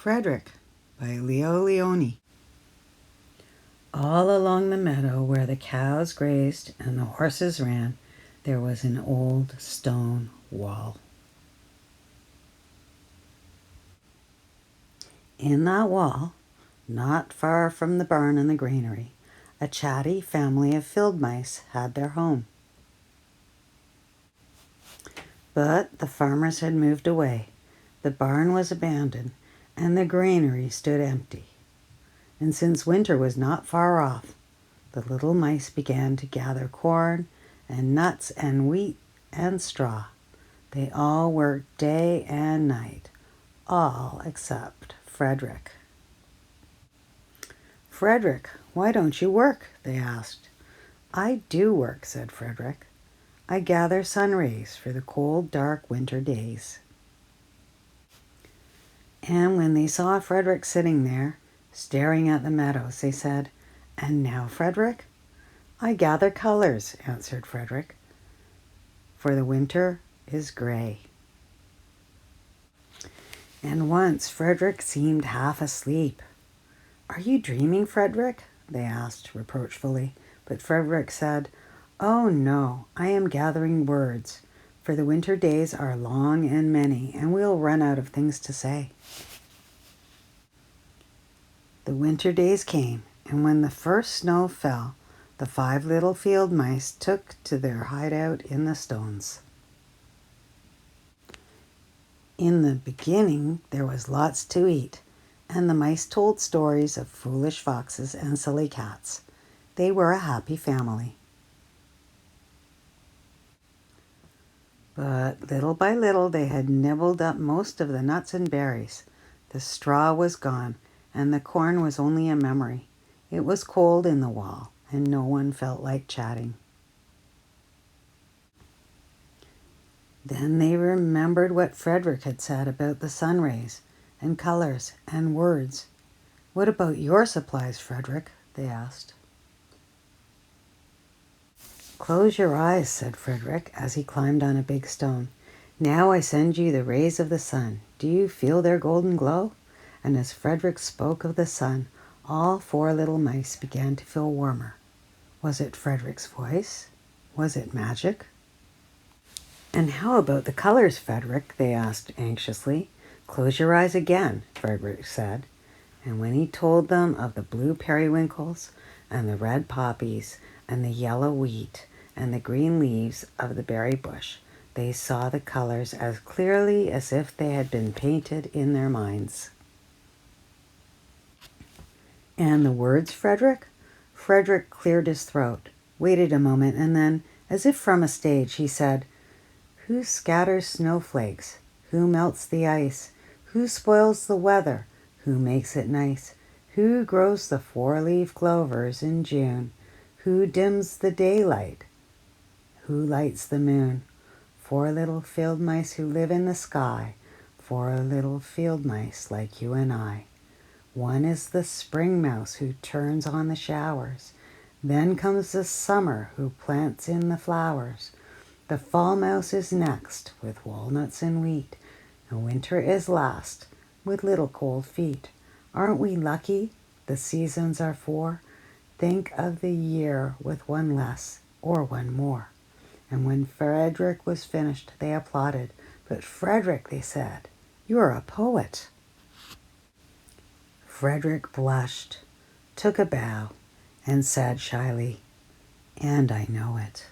Frederick by Leo Lionni. All along the meadow where the cows grazed and the horses ran, there was an old stone wall. In that wall, not far from the barn and the granary, a chatty family of field mice had their home. But the farmers had moved away, the barn was abandoned, and the granary stood empty. And since winter was not far off, the little mice began to gather corn and nuts and wheat and straw. They all worked day and night, all except Frederick. "Frederick, why don't you work?" they asked. "I do work," said Frederick. "I gather sun rays for the cold, dark winter days." And when they saw Frederick sitting there, staring at the meadows, they said, "And now, Frederick?" "I gather colors," answered Frederick, "for the winter is gray." And once Frederick seemed half asleep. "Are you dreaming, Frederick?" they asked reproachfully. But Frederick said, "Oh no, I am gathering words, for the winter days are long and many, and we'll run out of things to say." The winter days came, and when the first snow fell, the 5 little field mice took to their hideout in the stones. In the beginning, there was lots to eat, and the mice told stories of foolish foxes and silly cats. They were a happy family. But little by little, they had nibbled up most of the nuts and berries. The straw was gone, and the corn was only a memory. It was cold in the wall, and no one felt like chatting. Then they remembered what Frederick had said about the sun rays and colors and words. "What about your supplies, Frederick?" they asked. "Close your eyes," said Frederick as he climbed on a big stone. "Now I send you the rays of the sun. Do you feel their golden glow?" And as Frederick spoke of the sun, all 4 little mice began to feel warmer. Was it Frederick's voice? Was it magic? "And how about the colors, Frederick?" they asked anxiously. "Close your eyes again," Frederick said. And when he told them of the blue periwinkles and the red poppies and the yellow wheat and the green leaves of the berry bush, they saw the colors as clearly as if they had been painted in their minds. "And the words, Frederick?" Frederick cleared his throat, waited a moment, and then, as if from a stage, he said, "Who scatters snowflakes? Who melts the ice? Who spoils the weather? Who makes it nice? Who grows the 4-leaf clovers in June? Who dims the daylight? Who lights the moon? 4 little field mice who live in the sky, 4 little field mice like you and I. One is the spring mouse who turns on the showers. Then comes the summer who plants in the flowers. The fall mouse is next with walnuts and wheat. And winter is last with little cold feet. Aren't we lucky? The seasons are 4. Think of the year with 1 less or 1 more." And when Frederick was finished, they applauded. "But Frederick," they said, "you're a poet." Frederick blushed, took a bow, and said shyly, "And I know it."